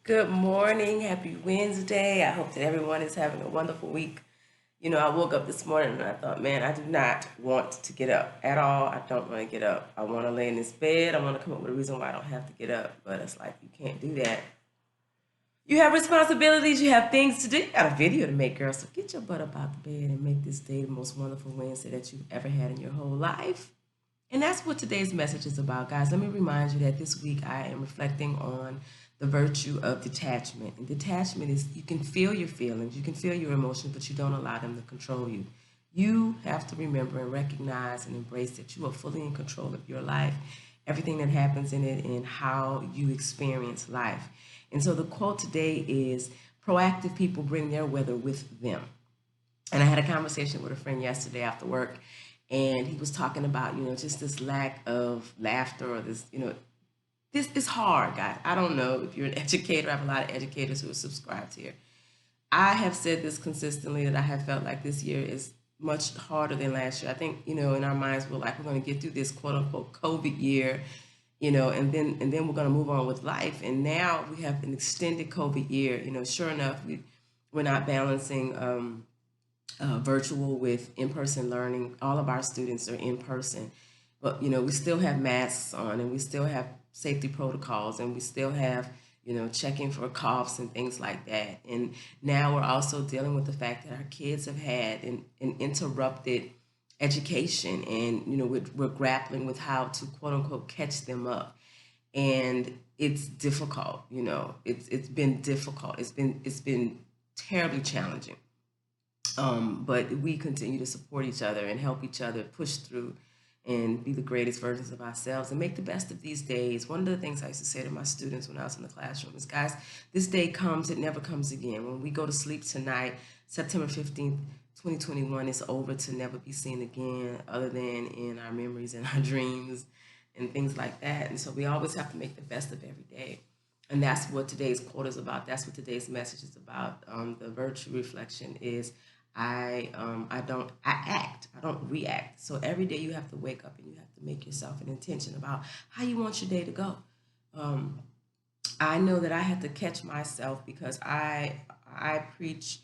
Good morning. Happy Wednesday. I hope that everyone is having a wonderful week. I woke up this morning and I thought, man, I do not want to get up at all. I don't want to get up. I want to lay in this bed. I want to come up with a reason why I don't have to get up. But it's like, you can't do that. You have responsibilities. You have things to do. You got a video to make, girl. So get your butt up out the bed and make this day the most wonderful Wednesday that you've ever had in your whole life. And that's what today's message is about, guys. Let me remind you that this week I am reflecting on the virtue of detachment. And detachment is you can feel your feelings, you can feel your emotions, but you don't allow them to control you. You have to remember and recognize and embrace that you are fully in control of your life, everything that happens in it, and how you experience life. And so the quote today is proactive people bring their weather with them. And I had a conversation with a friend yesterday after work, and he was talking about, just this lack of laughter or this, this is hard, guys. I don't know if you're an educator. I have a lot of educators who are subscribed here. I have said this consistently that I have felt like this year is much harder than last year. I think, in our minds, we're like, we're going to get through this quote unquote COVID year, and then we're going to move on with life. And now we have an extended COVID year. Sure enough, we're not balancing virtual with in-person learning. All of our students are in person, but we still have masks on, and we still have safety protocols, and we still have checking for coughs and things like that. And now we're also dealing with the fact that our kids have had an interrupted education, and we're grappling with how to quote unquote catch them up. And it's difficult. It's been difficult. It's been terribly challenging. But we continue to support each other and help each other push through and be the greatest versions of ourselves and make the best of these days. One of the things I used to say to my students when I was in the classroom is, guys, this day comes, it never comes again. When we go to sleep tonight, September 15th, 2021, is over to never be seen again, other than in our memories and our dreams and things like that. And so we always have to make the best of every day. And that's what today's quote is about. That's what today's message is about. The virtue reflection is I act. I don't react. So every day you have to wake up and you have to make yourself an intention about how you want your day to go. Um, I know that I had to catch myself because I preach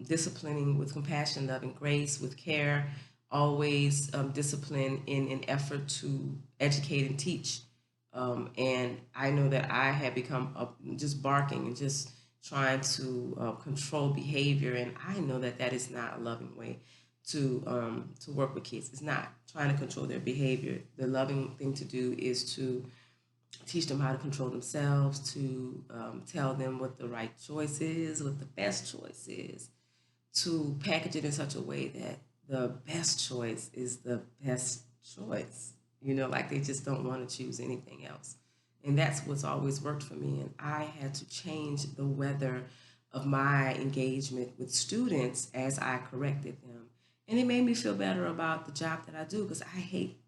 disciplining with compassion, love, and grace, with care, always discipline in an effort to educate and teach. And I know that I had become just barking and just trying to control behavior, and I know that that is not a loving way to work with kids. It's not trying to control their behavior. The loving thing to do is to teach them how to control themselves, to tell them what the right choice is, what the best choice is, to package it in such a way that the best choice is the best choice. Like they just don't want to choose anything else. And that's what's always worked for me. And I had to change the weather of my engagement with students as I corrected them. And it made me feel better about the job that I do, because I hate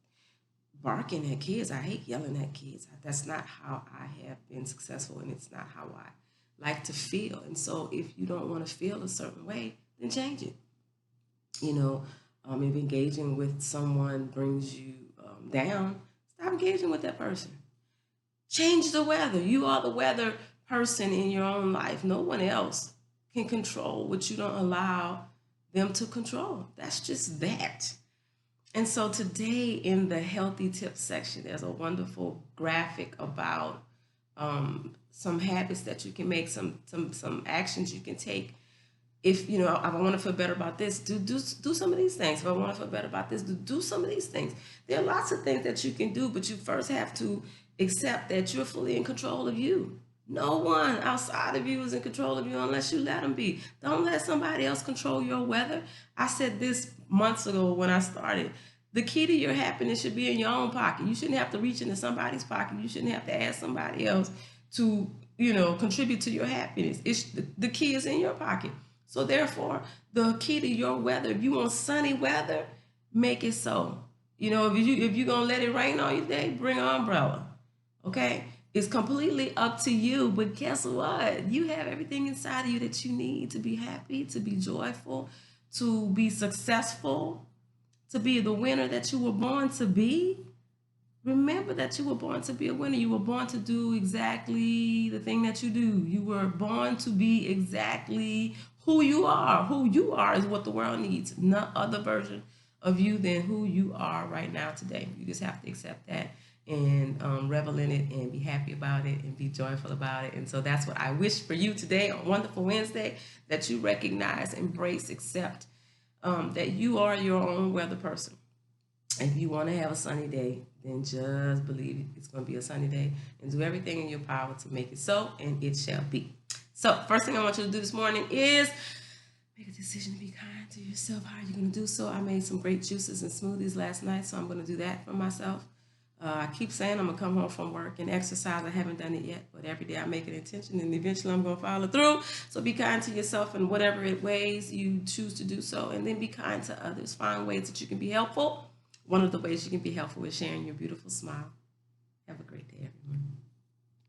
barking at kids. I hate yelling at kids. That's not how I have been successful, and it's not how I like to feel. And so if you don't want to feel a certain way, then change it. If engaging with someone brings you down, stop engaging with that person. Change the weather. You are the weather person in your own life. No one else can control what you don't allow them to control. That's just that. And so today in the healthy tips section, there's a wonderful graphic about some habits that you can make, some actions you can take. If I want to feel better about this, do some of these things. If I want to feel better about this, do some of these things. There are lots of things that you can do, but you first have to accept that you're fully in control of you. No one outside of you is in control of you unless you let them be. Don't let somebody else control your weather. I said this months ago when I started. The key to your happiness should be in your own pocket. You shouldn't have to reach into somebody's pocket. You shouldn't have to ask somebody else to, contribute to your happiness. The key is in your pocket. So therefore, the key to your weather, if you want sunny weather, make it so. If you're gonna let it rain all your day, bring an umbrella. Okay? It's completely up to you. But guess what? You have everything inside of you that you need to be happy, to be joyful, to be successful, to be the winner that you were born to be. remember that you were born to be a winner. You were born to do exactly the thing that you do. You were born to be exactly who you are. Who you are is what the world needs. No other version of you than who you are right now today. You just have to accept that and revel in it and be happy about it and be joyful about it. And so that's what I wish for you today on Wonderful Wednesday, that you recognize, embrace, accept that you are your own weather person. If you want to have a sunny day, then just believe it's going to be a sunny day and do everything in your power to make it so, and it shall be. So, first thing I want you to do this morning is make a decision to be kind to yourself. How are you going to do so? I made some great juices and smoothies last night, so I'm going to do that for myself. I keep saying I'm going to come home from work and exercise. I haven't done it yet, but every day I make an intention and eventually I'm going to follow through. So be kind to yourself in whatever ways you choose to do so, and then be kind to others. Find ways that you can be helpful. One of the ways you can be helpful is sharing your beautiful smile. Have a great day, everyone.